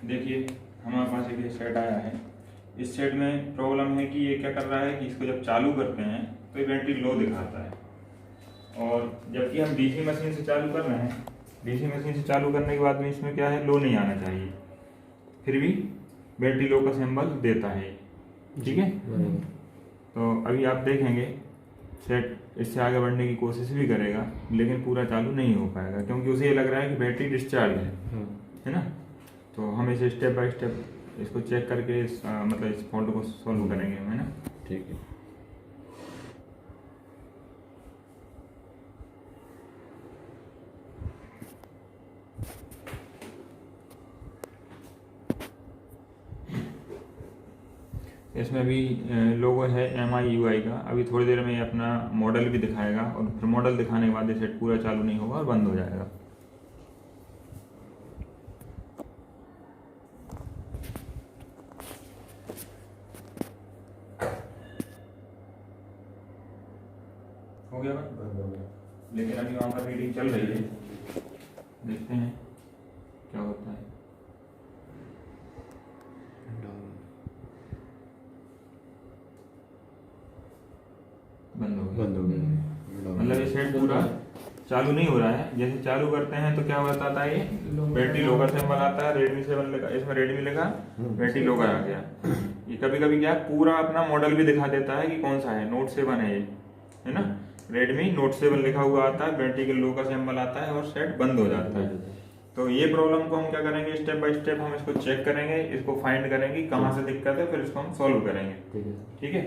देखिए हमारे पास एक सेट आया है। इस सेट में प्रॉब्लम है कि ये क्या कर रहा है कि इसको जब चालू करते हैं तो ये बैटरी लो दिखाता है, और जबकि हम डीसी मशीन से चालू कर रहे हैं, डीसी मशीन से चालू करने के बाद में इसमें क्या है, लो नहीं आना चाहिए, फिर भी बैटरी लो का सिंबल देता है। ठीक है, तो अभी आप देखेंगे सेट इससे आगे बढ़ने की कोशिश भी करेगा लेकिन पूरा चालू नहीं हो पाएगा, क्योंकि उसे ये लग रहा है कि बैटरी डिस्चार्ज है ना। तो हम इसे स्टेप बाय स्टेप इसको चेक करके मतलब इस फॉल्ट को सॉल्व करेंगे हम, है ना। ठीक है। इसमें भी लोगो है MIUI का। अभी थोड़ी देर में ये अपना मॉडल भी दिखाएगा, और फिर मॉडल दिखाने के बाद ये सेट पूरा चालू नहीं होगा और बंद हो जाएगा। हो गया भाई? लेकिन अभी वहाँ पर रीडिंग चल रही है, देखते हैं क्या होता है। बंद हो गया। मतलब ये सेट पूरा चालू नहीं हो रहा है। जैसे चालू करते हैं तो क्या बताता है, ये बैटरी लो का सिंबल आता है, Redmi 7 लिखा, इसमें Redmi लिखा, बैटरी लो का आ गया। ये कभी कभी क्या पूरा अपना मॉडल भी दिखा देता है कि कौन सा है, Note 7 है ये, है ना। Redmi Note 7 लिखा हुआ आता है, बैटरी के लो का सिंबल आता है और सेट बंद हो जाता है। तो ये प्रॉब्लम को हम क्या करेंगे, स्टेप बाय स्टेप हम इसको चेक करेंगे, इसको फाइंड करेंगे कहाँ से दिक्कत है, फिर इसको हम सॉल्व करेंगे। ठीक है।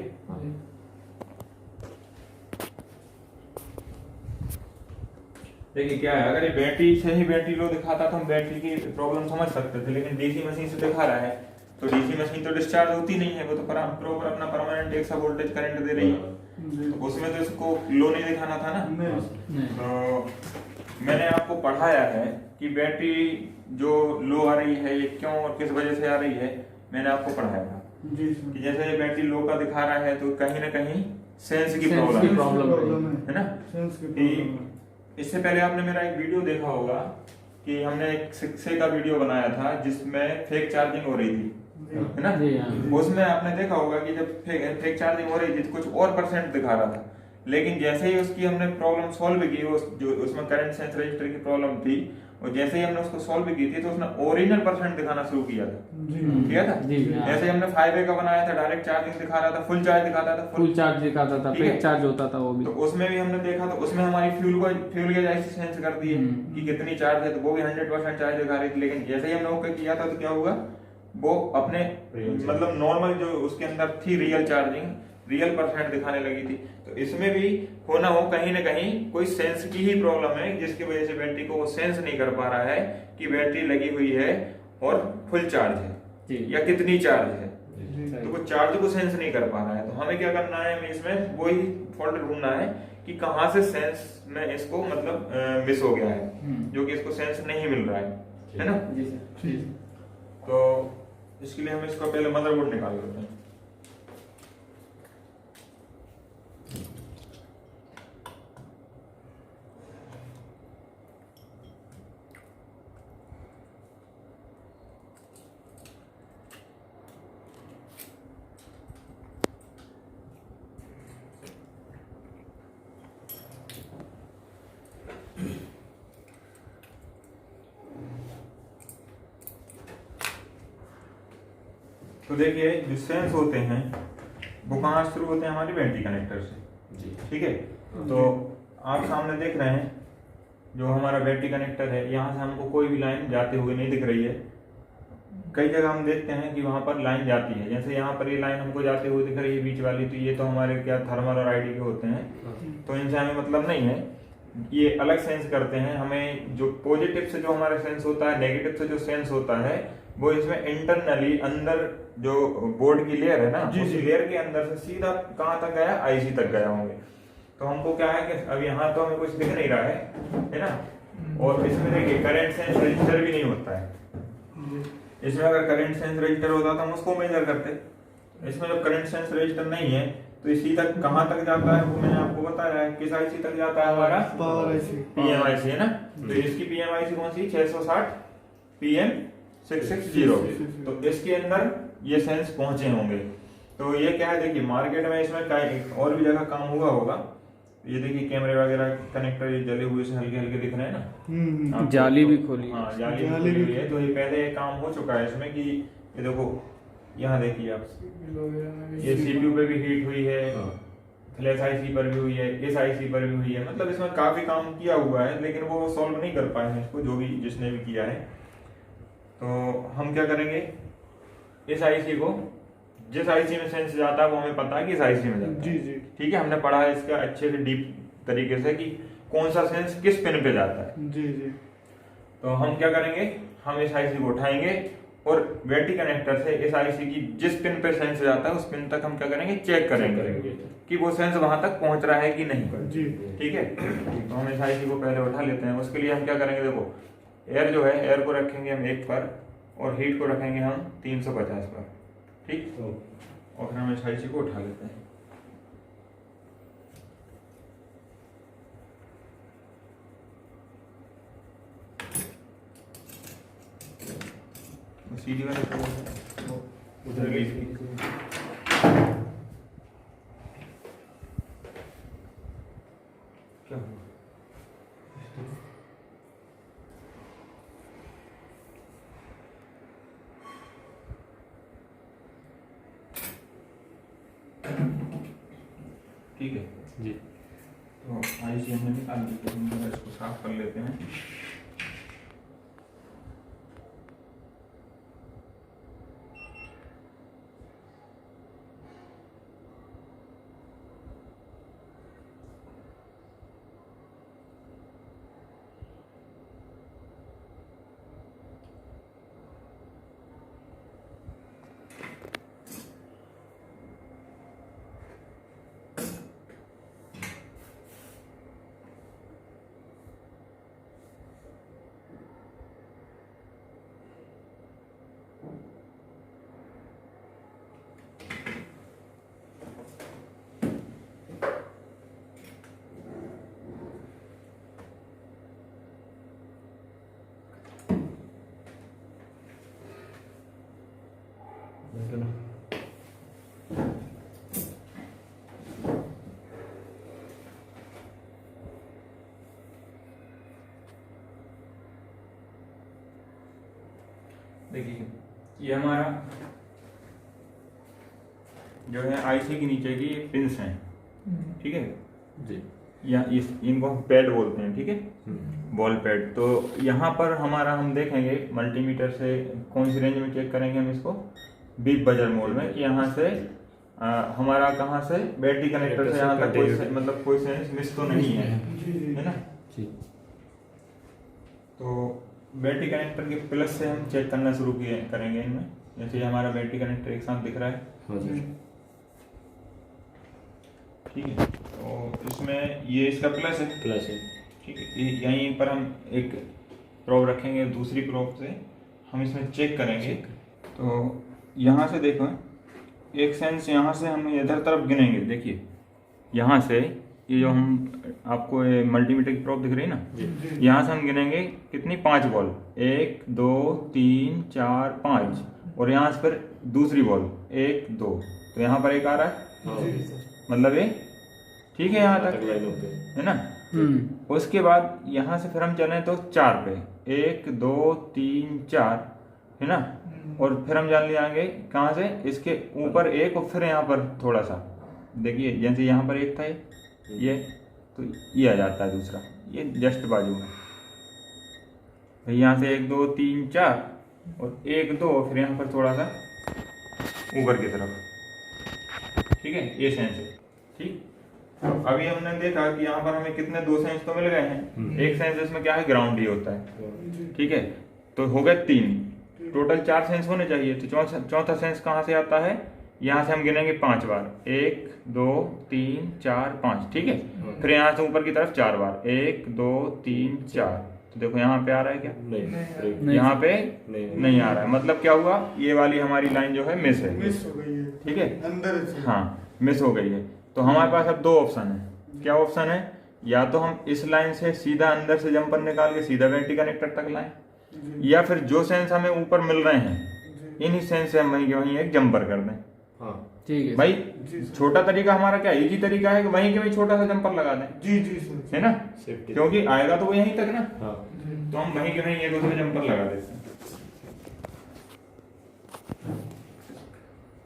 देखिए क्या है, अगर ये बैटरी से ही बैटरी लो दिखाता तो हम बैटरी की प्रॉब्लम समझ सकते थे, लेकिन डीसी मशीन से दिखा रहा है तो डीसी मशीन तो डिस्चार्ज होती नहीं है, वो तो प्रॉपर अपना परमानेंट एक सा वोल्टेज करंट दे रही है, तो उसमें तो इसको लो नहीं दिखाना था ना। तो मैंने आपको पढ़ाया है कि बैटरी जो लो आ रही है ये क्यों और किस वजह से आ रही है, मैंने आपको पढ़ाया था कि जैसे ये बैटरी लो का दिखा रहा है तो कहीं ना कहीं सेंस की प्रॉब्लम है ना। इससे पहले आपने मेरा एक वीडियो देखा होगा कि हमने एक शिक्षे का वीडियो बनाया था जिसमें फेक चार्जिंग हो रही थी, है ना। उसमें आपने देखा होगा कि जब फेक चार्जिंग हो रही थी तो कुछ और परसेंट दिखा रहा था, लेकिन जैसे ही उसकी हमने प्रॉब्लम सॉल्व की, जो उसमें करंट सेंस रजिस्टर की प्रॉब्लम थी, और जैसे ही हमने उसको सॉल्व की थी तो उसने ओरिजिनल परसेंट दिखाना शुरू किया था। जैसे हमने 5A का बनाया था, डायरेक्ट चार्जिंग दिखा रहा था, फुल चार्ज दिखाता था, फुल चार्ज दिखाता था, फेक चार्ज होता था वो भी। तो उसमें भी हमने देखा, तो उसमें हमारी फ्यूल गेज ऐसी सेंस कर दी है कि कितनी चार्ज है, तो वो भी 100% चार्ज दिखा रही थी। लेकिन जैसे ही हमने ओके किया था तो क्या हुआ, वो अपने मतलब नॉर्मल जो उसके अंदर थी रियल चार्जिंग, रियल परसेंट दिखाने लगी थी। तो इसमें भी हो ना हो कहीं ना कहीं कोई सेंस की ही प्रॉब्लम है, जिसकी वजह से बैटरी को वो सेंस नहीं कर पा रहा है कि बैटरी लगी हुई है और फुल चार्ज है या कितनी चार्ज है, तो वो चार्ज को सेंस नहीं कर पा रहा है। तो हमें क्या करना है, हमें इसमें वही फॉल्ट ढूंढना है कि कहाँ से सेंस में इसको मतलब मिस हो गया है, जो कि इसको सेंस नहीं मिल रहा है ना। तो इसके लिए हम इसका पहले मदरबोर्ड निकाल लेते हैं। तो देखिए जो सेंस होते हैं वो कहाँ शुरू होते हैं, हमारी बैटरी कनेक्टर से। ठीक है, तो आप सामने देख रहे हैं जो हमारा बैटरी कनेक्टर है, यहाँ से हमको कोई भी लाइन जाते हुए नहीं दिख रही है। कई जगह हम देखते हैं कि वहाँ पर लाइन जाती है, जैसे यहाँ पर ये लाइन हमको जाते हुए दिख रही है बीच वाली, तो ये तो हमारे क्या थर्मल और आईडी के होते हैं, तो इनसे हमें मतलब नहीं है, ये अलग सेंस करते हैं। हमें जो पॉजिटिव से जो हमारा सेंस होता है, नेगेटिव से जो सेंस होता है, वो इसमें इंटरनली अंदर जो बोर्ड की लेयर है ना, उस लेयर के अंदर से सीधा कहाँ तक गया, आईसी तक गया होंगे। तो हमको क्या है कि अब यहाँ तो हमें कुछ दिख नहीं रहा है ना, और इसमें देखिए करंट सेंस रजिस्टर भी नहीं होता है। इसमें अगर करंट सेंस रजिस्टर होता तो हम उसको मेजर करते, इसमें जब करंट सेंस रजिस्टर नहीं है तो इसी तक कहाँ तक जाता है वो मैंने आपको बताया है। किस आईसी तक जाता है, हमारा पावर आईसी, पीएम आईसी है ना। तो इसकी पीएम आईसी कौन सी, 660 PM 660। तो इसके अंदर ये सेंस पहुंचे होंगे। तो ये क्या है, देखिए मार्केट में इसमें क्या और भी जगह काम हुआ होगा। ये देखिए कैमरे वगैरह कनेक्टर ये जले हुए से हल्के हल्के दिख रहे हैं ना, आपको जाली तो, भी खोली, हाँ जाली भी खोली हुई है। तो ये पहले ये काम हो चुका है इसमें कि ये देखो यहाँ देखिए आप, ये सीपीयू पे भी हीट हुई है, फ्लैश आईसी पर भी हुई है, इस आईसी पर भी हुई है। मतलब इसमें काफी काम किया हुआ है, लेकिन वो सॉल्व नहीं कर पाए हैं इसको, जो भी जिसने भी किया है। तो हम क्या करेंगे, इस आईसी को, जिस आईसी में सेंस जाता है वो हमें पता है कि इस आईसी में जाता है। जी। ठीक है, हमने पढ़ा है इसका अच्छे से डीप तरीके से कि कौन सा सेंस किस पिन पे जाता है। जी। तो हम क्या करेंगे, हम इस आईसी को उठाएंगे और बैटरी कनेक्टर से इस आईसी की जिस पिन पे सेंस जाता है उस पिन तक हम क्या करेंगे, चेक करेंगे कि वो सेंस वहां तक पहुंच रहा है कि नहीं। जी। ठीक है, तो हम इस आईसी को पहले उठा लेते हैं। उसके लिए हम क्या करेंगे, देखो एयर जो है, एयर को रखेंगे हम 1 पर और हीट को रखेंगे हम 350 पर। ठीक, और फिर हम इस आईसी को उठा लेते हैं। सीधी वाले को उधर रिलीज की, क्या हुआ? ठीक है जी। तो आईसी हमने निकाल ली, तो हम इसको साफ कर लेते हैं। देखिए ये हमारा जो है आईसी के नीचे की पिंस हैं। ठीक है जी, या इनको हम पैड बोलते हैं। ठीक है, बॉल पैड। तो यहाँ पर हमारा हम देखेंगे मल्टीमीटर से कौन सी रेंज में चेक करेंगे हम इसको, बीप बजर मोड में, कि यहाँ से हमारा कहाँ से बैटरी कनेक्टर से यहाँ तक कोई मतलब कोई सेंस मिस तो नहीं है ना। तो बैटरी कनेक्टर के प्लस से हम चेक करना शुरू करेंगे इनमें। जैसे हमारा बैटरी कनेक्टर एक साथ दिख रहा है। हाँ जी। ठीक है, तो इसमें ये इसका प्लस है। ठीक है, यहीं पर हम एक प्रोब रखेंगे, दूसरी प्रोब से हम इसमें चेक करेंगे। तो यहाँ से देखो, एक सेंस यहाँ से हम इधर तरफ गिनेंगे। देखिए यहाँ से ये जो हम आपको मल्टीमीटर की प्रोब दिख रही है ना, यहाँ से हम गिनेंगे कितनी, 5 बॉल, 1 2 3 4 5, और यहाँ से फिर दूसरी बॉल 1 2, तो यहाँ पर एक आ रहा है, मतलब ये ठीक है यहाँ तक है ना। उसके बाद यहाँ से फिर हम चलें तो 4 पे, 1 2 3 4 है ना, और फिर हम जान जाएंगे कहाँ से, इसके ऊपर एक और फिर यहाँ पर थोड़ा सा, देखिए जैसे यहाँ पर एक था ये, तो ये आ जाता है दूसरा, ये जस्ट बाजू में। तो यहाँ से 1 2 3 4 और 1 2, फिर यहाँ पर थोड़ा सा ऊपर की तरफ। ठीक है, ये सेंस है। ठीक, तो अभी हमने देखा कि यहाँ पर हमें कितने 2 सेंस तो मिल गए हैं। एक सेंस इसमें क्या है, ग्राउंड ही होता है। ठीक है, तो हो गए 3, टोटल 4 सेंस होने चाहिए। तो चौथा सेंस कहाँ से आता है, यहाँ से हम गिनेंगे 5 बार, 1 2 3 4 5। ठीक है, फिर यहाँ से ऊपर की तरफ 4 बार, 1 2 3 4। तो देखो यहाँ पे आ रहा है क्या, नहीं, यहाँ पे नहीं आ रहा है। मतलब क्या हुआ, ये वाली हमारी लाइन जो है मिस है, मिस हो गई है। ठीक है, अंदर, हाँ मिस हो गई है। तो हमारे पास अब 2 ऑप्शन है। क्या ऑप्शन है, या तो हम इस लाइन से सीधा अंदर से जंपर निकाल के सीधा बैटरी कनेक्टर तक लाएं, या फिर जो सेंस हमें ऊपर मिल रहे हैं इन्हीं सेंस से हम वहीं के वहीं एक जंपर कर दें। हाँ ठीक है भाई छोटा तरीका हमारा क्या एक ही तरीका है कि वहीं के वहीं छोटा सा जंपर लगा दें, जी जी सर। है ना, सेफ्टी। क्योंकि आएगा तो वो यहीं तक ना, हाँ तो हम वहीं के वहीं एक दूसरे जंपर लगा देते हैं।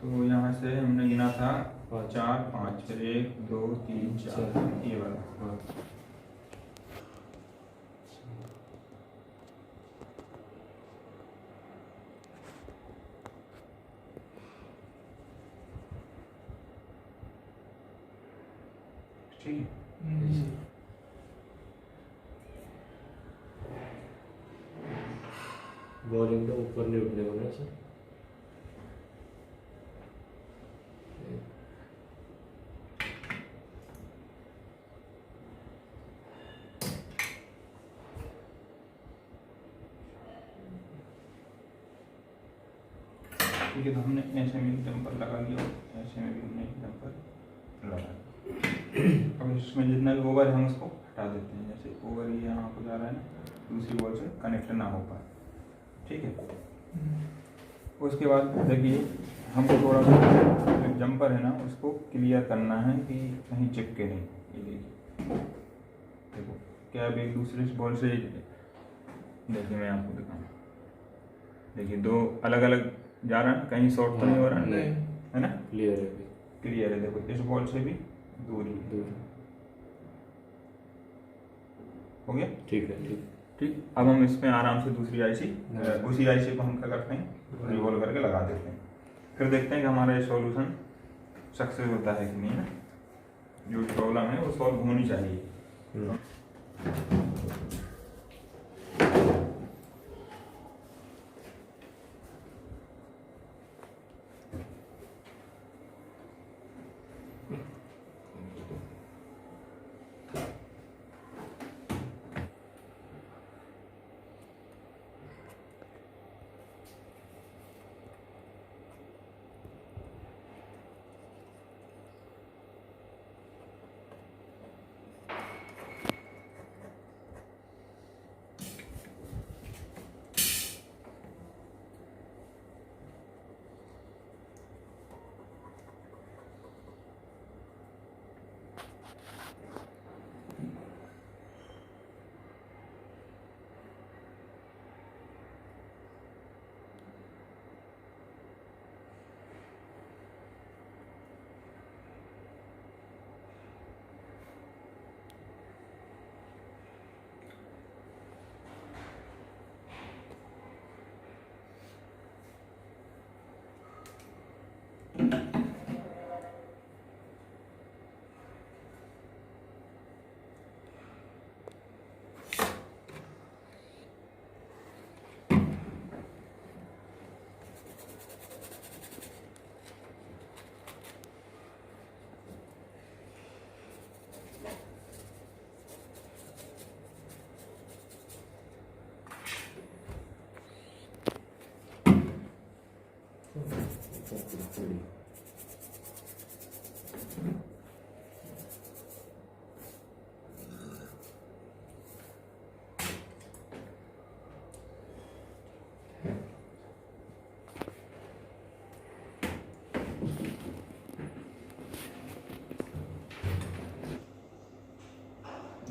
तो यहाँ से हमने गिना था 4 5, फिर 1 2 3 4 ये वाला। हाँ ठीक है। बॉलिंग का ऊपर नहीं उठने को ना सर। ठीक है, तो हमने ऐसे में जंपर लगा लिया, ऐसे में भी हमने जंपर लगा लिया। अब इसमें जितना भी ओवर है हम उसको हटा देते हैं, जैसे ओवर ये यहाँ को जा रहा है ना, दूसरी बॉल से कनेक्ट ना हो पाए। ठीक है, उसके बाद देखिए हमको थोड़ा सा जो जंपर है ना उसको क्लियर करना है कि कहीं चिपके नहीं। ये देखिए, देखो क्या अब एक दूसरे बॉल से, देखिए मैं आपको दिखाऊँ, देखिए दो अलग अलग जा रहा है, कहीं शॉर्ट तो नहीं हो रहा है, है ना, क्लियर है अभी। क्लियर है। देखो इस बॉल से भी दूरी दूर हो गया। ठीक है ठीक। ठीक, अब हम इसमें आराम से दूसरी आईसी, उसी आईसी को हम क्या करते हैं रिवॉल्व करके लगा देते हैं, फिर देखते हैं कि हमारा ये सॉल्यूशन सक्सेस होता है कि नहीं ना, जो प्रॉब्लम है वो सॉल्व होनी चाहिए।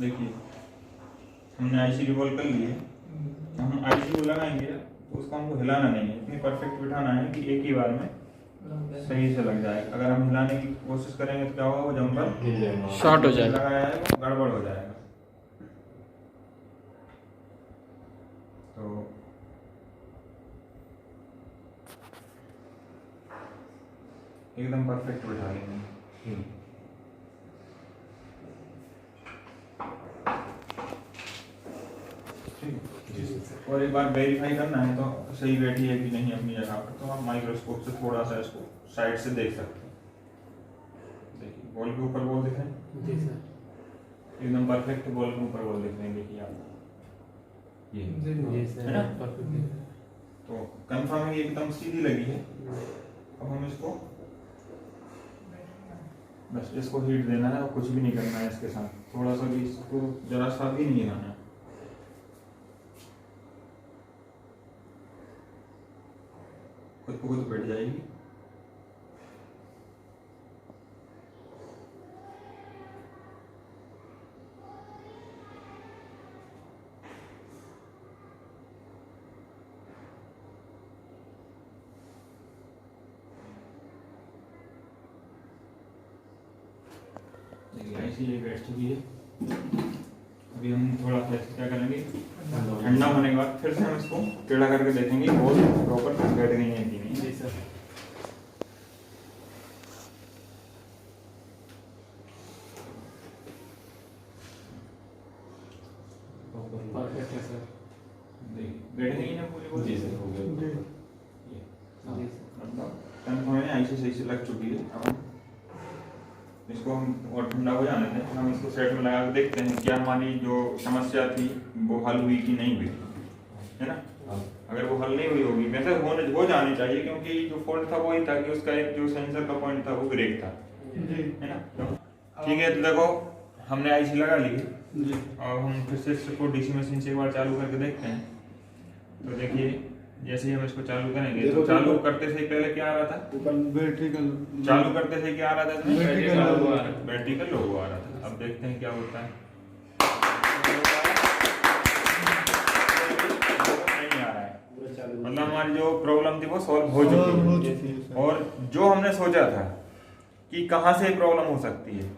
देखिए हमने आईसी रिवॉल्व कर ली है, हम आईसी को लगाएंगे तो उसको हमको हिलाना नहीं है, इतनी परफेक्ट बिठाना है कि एक ही बार में सही से लग जाए। अगर हम हिलाने की कोशिश करेंगे तो क्या होगा, वो जंपर शॉर्ट हो जाएगा, लगाया है वो गड़बड़ हो जाएगा। तो एकदम परफेक्ट बिठा लेंगे। और एक बार वेरीफाई करना है तो सही बैठी है कि नहीं अपनी जगह पर, तो आप माइक्रोस्कोप से थोड़ा सा इसको साइड से देख सकते हैं। देखिए बॉल के ऊपर बॉल दिख रहे हैं, जी सर, एकदम परफेक्ट बॉल के ऊपर बॉल दिख रहे हैं। देखिए आप ये है ना, तो कंफर्म है कि एकदम सीधी लगी है। अब हम इसको बस इसको हीट देना है और कुछ भी नहीं करना है इसके साथ, थोड़ा सा भी इसको जरा सा भी नहीं हिलाना है। वो तो बैठ जाएगी। ऐसी ये बैठ चुकी है। अभी हम थोड़ा सा क्या करेंगे, ठंडा होने के बाद फिर से हम इसको टेढ़ा करके देखेंगे और प्रॉपर बैठ गई है कि नहीं। जी सर। परफेक्ट है सर। बैठ गई ना पूरी? जी सर, हो गया। जी सर। मतलब कंफर्म है, ऐसे सही से लग चुकी है। अब इसको हम और ठंडा हो जाने दें, हम इसको सेट में लगा के देखते हैं क्या हमारी जो समस्या थी वो हल हुई कि नहीं हुई, है ना। अगर वो हल नहीं हुई होगी, वैसे हो जानी चाहिए, क्योंकि जो फॉल्ट था वही था कि उसका एक जो सेंसर का पॉइंट था वो ब्रेक था, है ना। ठीक है, तो देखो हमने आईसी लगा ली और हम फिर से इसको डीसी मशीन से एक बार चालू करके देखते हैं। तो देखिए जैसे ही हम इसको चालू करेंगे तो चालू करते से पहले क्या आ रहा था? बैटरी का चालू करते से क्या आ रहा था इसमें? बैटरी का लोगो आ रहा था। बैटरी का लोगो आ रहा था। अब देखते हैं क्या होता है। नहीं आ रहा है, मतलब हमारी जो प्रॉब्लम थी वो सॉल्व हो चुकी है। और जो हमने सोचा था कि कहाँ से प्रॉब्लम हो सकती है,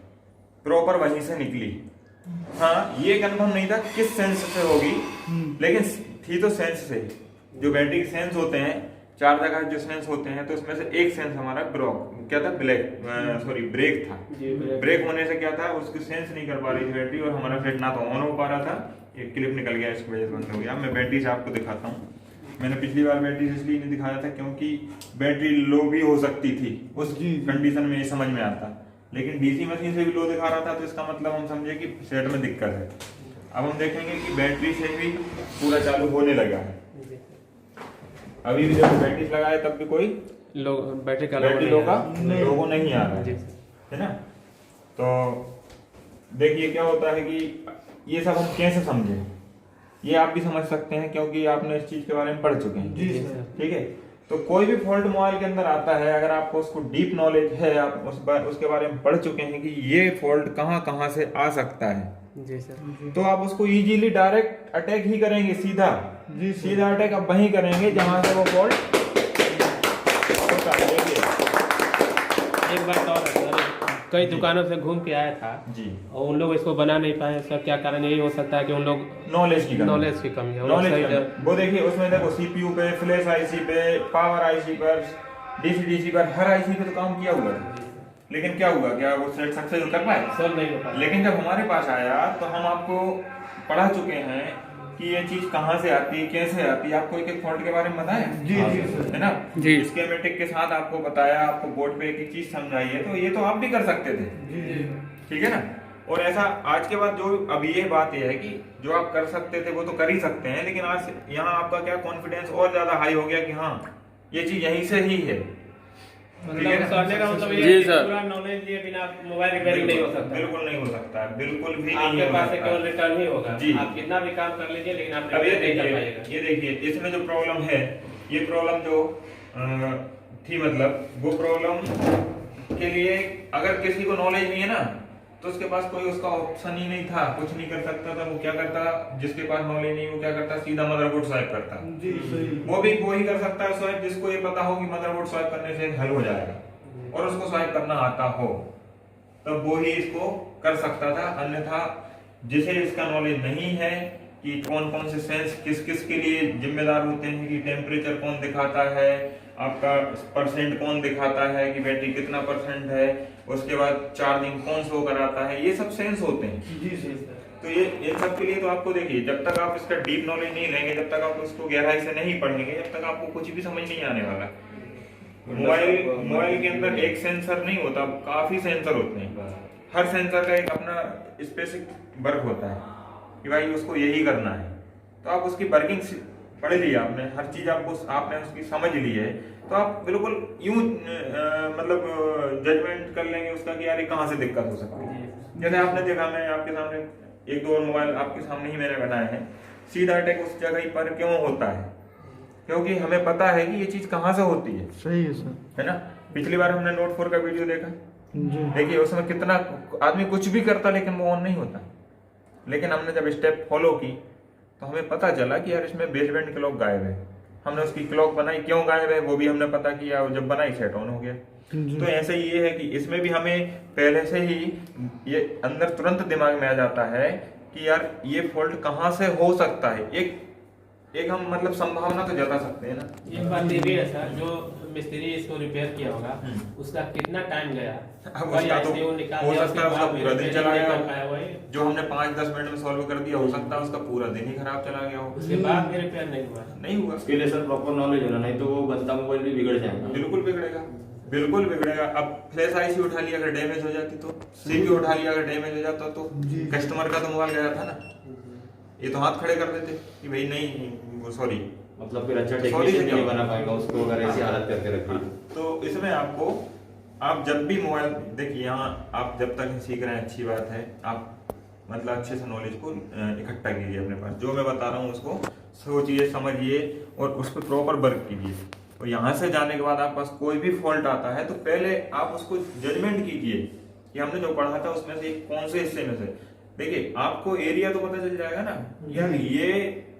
प्रॉपर वहीं से निकली। हाँ, ये कंफर्म नहीं था किस सेंस से होगी, लेकिन थी तो सेंस से। जो बैटरी के सेंस होते हैं, 4 जगह जो सेंस होते हैं, तो उसमें से एक सेंस हमारा क्या था? ब्रेक था। ब्रेक होने से क्या था, उसकी सेंस नहीं कर पा रही थी बैटरी, और हमारा फ्लैट ना तो ऑन हो पा रहा था, एक क्लिप निकल गया, इसकी वजह से बंद हो गया। मैं बैटरी से आपको दिखाता हूँ। मैंने पिछली बार बैटरी से इसलिए नहीं दिखाया था क्योंकि बैटरी लो भी हो सकती थी उस कंडीशन में, ये समझ में आता। लेकिन डीसी मशीन से भी लो दिखा रहा था, तो इसका मतलब हम समझे कि सेट में दिक्कत है। अब हम देखेंगे कि बैटरी से भी पूरा चालू होने लगा है। अभी भी जब बैटरी लगाए तब भी कोई बैटरी का लोगो नहीं आ रहा है ना। तो देखिए क्या होता है कि ये सब हम कैसे समझें, ये आप भी समझ सकते हैं क्योंकि आपने इस चीज के बारे में पढ़ चुके हैं। ठीक है, तो कोई भी फॉल्ट मोबाइल के अंदर आता है, अगर आपको उसको डीप नॉलेज है, आप उसके बारे में पढ़ चुके हैं कि ये फॉल्ट कहाँ से आ सकता है, जी सर, तो आप उसको इजीली डायरेक्ट अटैक ही करेंगे, सीधा अटैक आप वहीं करेंगे जहां से वो फॉल्ट होता है। एक बात और है सर, कई दुकानों से घूम के आया था जी, और उन लोग इसको बना नहीं पाए सर। क्या कारण? यही हो सकता है कि उन लोग नॉलेज की कमी है। वो देखिए उसमें देखो सीपीयू पे, फ्लैश आईसी पे, पावर आईसी पर, डीसी पर, हर आईसी पे तो काम किया हुआ है, लेकिन क्या हुआ, क्या वो सेट सक्सेस कर पाए? सर नहीं हो पाया। लेकिन जब हमारे पास आया तो हम आपको पढ़ा चुके हैं कि ये चीज कहाँ से आती है, कैसे आती है, आपको एक एक फॉल्ट के बारे में बताया है ना जी। स्कीमेटिक के साथ आपको बताया, आपको बोर्ड पे एक एक चीज समझाई है, तो ये तो आप भी कर सकते थे। ठीक है ना। और ऐसा आज के बाद जो अब ये बात ये है कि जो आप कर सकते थे वो तो कर ही सकते हैं, लेकिन आज यहाँ आपका क्या कॉन्फिडेंस और ज्यादा हाई हो गया कि हाँ ये चीज यहीं से ही है। मतलब करने का मतलब ये है कि पूरा नॉलेज लिए बिना मोबाइल रिपेयरिंग नहीं हो सकता। बिल्कुल नहीं हो सकता, बिल्कुल भी नहीं। आपके पास केवल रिटर्न ही होगा। जी, आप कितना भी काम कर लीजिए, लेकिन आप अब ये देखिए इसमें जो प्रॉब्लम है, ये प्रॉब्लम जो थी, मतलब वो प्रॉब्लम के लिए अगर किसी को नॉलेज नहीं है ना, तो उसके पास कोई उसका ऑप्शन ही नहीं था, कुछ नहीं कर सकता था। वो क्या करता, जिसके पास नॉलेज नहीं वो क्या करता, सीधा मदरबोर्ड स्वाइप करता। जी सही। वो भी वही कर सकता है स्वाइप जिसको ये पता हो कि मदरबोर्ड स्वाइप करने से हल हो जाएगा और उसको स्वाइप करना आता हो, तब वो ही इसको कर सकता था। अन्यथा जिसे इसका नॉलेज नहीं है कि कौन कौन से सेंस किस किस के लिए जिम्मेदार होते हैं, कि टेम्परेचर कौन दिखाता है, आपका परसेंट कौन दिखाता है कि बैटरी कितना परसेंट है, उसके बाद चार्जिंग कौन शो कराता है, ये सब सेंस होते हैं। जी सही। तो ये इन सब के लिए तो आपको देखिए, जब तक आप इसका डीप नॉलेज नहीं लेंगे, जब तक आप उसको गहराई से नहीं पढ़ेंगे, जब तक आपको कुछ भी समझ नहीं आने वाला। मोबाइल के अंदर एक सेंसर नहीं होता, काफी सेंसर होते हैं। हर सेंसर का एक अपना स्पेसिफिक वर्क होता है कि भाई उसको यही करना है। तो आप उसकी वर्किंग पढ़ ली, आपने हर चीज आपने उसकी समझ ली है, तो आप बिल्कुल यूं मतलब जजमेंट कर लेंगे उसका कि यार ये कहाँ से दिक्कत हो सकती है। जैसे आपने देखा, मैं आपके सामने एक दो और मोबाइल आपके सामने ही मैंने बनाए हैं, सीधा अटैक उस जगह पर क्यों होता है, क्योंकि हमें पता है कि ये चीज कहाँ से होती सही है सर। है ना। पिछली बार हमने नोट 4 का वीडियो देखा, जी देखिए उसमें कितना आदमी कुछ भी करता लेकिन वो ऑन नहीं होता। लेकिन हमने जब स्टेप फॉलो की तो हमें पता चला कि यार इसमें बेसबैंड क्लॉक गायब है। हमने उसकी क्लॉक बनाई, क्यों गायब है वो भी हमने पता किया, और जब बनाई सेट ऑन हो गया। जी। तो ऐसे ही ये है कि इसमें भी हमें पहले से ही ये अंदर तुरंत दिमाग में आ जाता है कि यार ये फॉल्ट कहाँ से हो सकता है। एक हम मतलब संभावना तो जता सकते हैं ना। एक बात ये भी है सर, जो मिस्त्री इसको रिपेयर किया होगा उसका कितना टाइम गया, अब उसका तो हो सकता है उसका पूरा दिन चला गया, जो हमने 5-10 मिनट में सॉल्व कर दिया हो सकता है उसका पूरा दिन ही खराब चला गया हो, उसके बाद भी रिपेयर नहीं हुआ। उसके लिए सर प्रॉपर नॉलेज होना, नहीं तो वो बनता मोबाइल भी बिगड़ जाएगा। बिल्कुल बिगड़ेगा, बिल्कुल बिगड़ेगा। अब फ्लैश आईसी उठा लिया अगर डैमेज हो जाती तो, सीपीयू उठा लिया अगर डैमेज हो जाता तो कस्टमर का तो मोबाइल गया था ना। ये तो हाथ खड़े कर देते कि भाई नहीं सॉरी, मतलब फिर अच्छा Sorry टेक्नीशियन से नहीं क्या? बना पाएगा उसको अगर ऐसी हालत करके रखी। तो इसमें आपको, आप जब भी मोबाइल देखिए, यहाँ आप जब तक सीख रहे हैं अच्छी बात है, आप मतलब अच्छे से नॉलेज को इकट्ठा कीजिए अपने पास। जो मैं बता रहा हूँ उसको सोचिए, समझिए और उस पर प्रॉपर वर्क कीजिए। और यहाँ से जाने के बाद आपके पास कोई भी फॉल्ट आता है तो पहले आप उसको जजमेंट कीजिए कि हमने जो पढ़ा था उसमें से कौन से हिस्से में से। देखिए आपको एरिया तो पता चल जाएगा ना, यार ये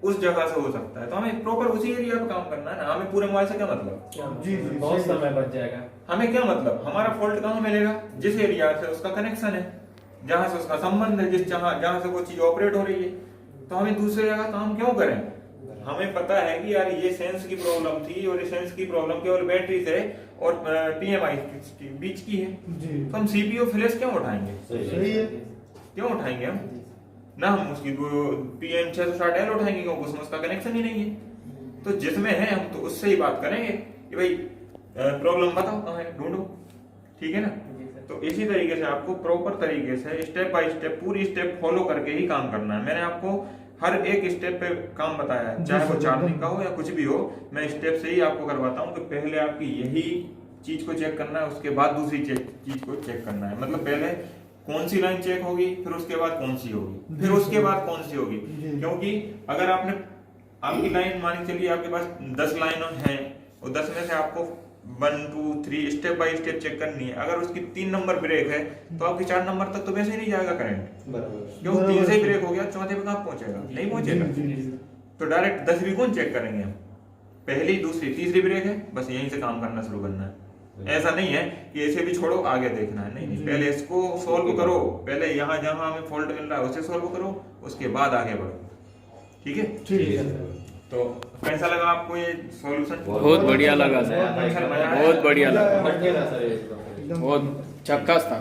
उस जगह से हो सकता है, तो हमें प्रॉपर उसी एरिया पे काम करना है ना। हमें पूरे मोबाइल से क्या मतलब, जी, बहुत सही। समय बच जाएगा। हमें क्या मतलब, हमारा फॉल्ट कहाँ मिलेगा, जिस एरिया से उसका कनेक्शन है, जहां से उसका संबंध है, जहां से वो चीज ऑपरेट हो रही है। तो हमें दूसरी जगह काम क्यों करें। हमें पता है कि यार ये सेंस की प्रॉब्लम थी और ये सेंस की प्रॉब्लम केवल बैटरी से और PMI के बीच की है, जी तो हम सीपीयू फ्लैश क्यों उठाएंगे, सही है। क्यों उठाएंगे हम ना। हम उसकी PM660L उठाएंगे क्योंकि उसमें उसका कनेक्शन ही नहीं है। तो जिसमें है हम तो उससे ही बात करेंगे कि भाई प्रॉब्लम बताओ कहाँ है, ढूंढो, ठीक है ना। तो इसी तरीके से आपको प्रॉपर तरीके से स्टेप बाय स्टेप पूरी स्टेप फॉलो करके ही काम करना है। मैंने आपको हर एक स्टेप पे काम बताया है, चाहे वो चार्जिंग का हो या कुछ भी हो, मैं स्टेप से ही आपको करवाता हूँ। तो पहले आपकी यही चीज को चेक करना है, उसके बाद दूसरी चीज को चेक करना है। मतलब पहले कौन सी लाइन चेक होगी, फिर उसके बाद कौन सी होगी, फिर उसके बाद कौन सी होगी। क्योंकि अगर आपकी लाइन मान के चलिए आपके पास 10 लाइन है और 10 में से आपको 1 2 3 स्टेप बाय स्टेप चेक करनी है। अगर उसकी 3 नंबर ब्रेक है तो आपकी 4 नंबर तक तो वैसे ही नहीं जाएगा करंट, क्यों 3 से ब्रेक हो गया, चौथे पे कहाँ पहुंचेगा, नहीं पहुंचेगा। तो डायरेक्ट 10वीं कौन चेक करेंगे हम, पहली दूसरी तीसरी ब्रेक है, बस यहीं से काम करना शुरू करना है। ऐसा नहीं है कि ऐसे भी छोड़ो आगे देखना है, नहीं, पहले इसको सॉल्व करो, पहले यहाँ जहां हमें फॉल्ट मिल रहा है उसे सॉल्व करो, उसके बाद आगे बढ़ो। ठीक है, ठीक है। तो कैसा लगा आपको ये सॉल्यूशन? बहुत बढ़िया लगा सर, बहुत बढ़िया लगा, बढ़िया था सर, बहुत झक्कास था।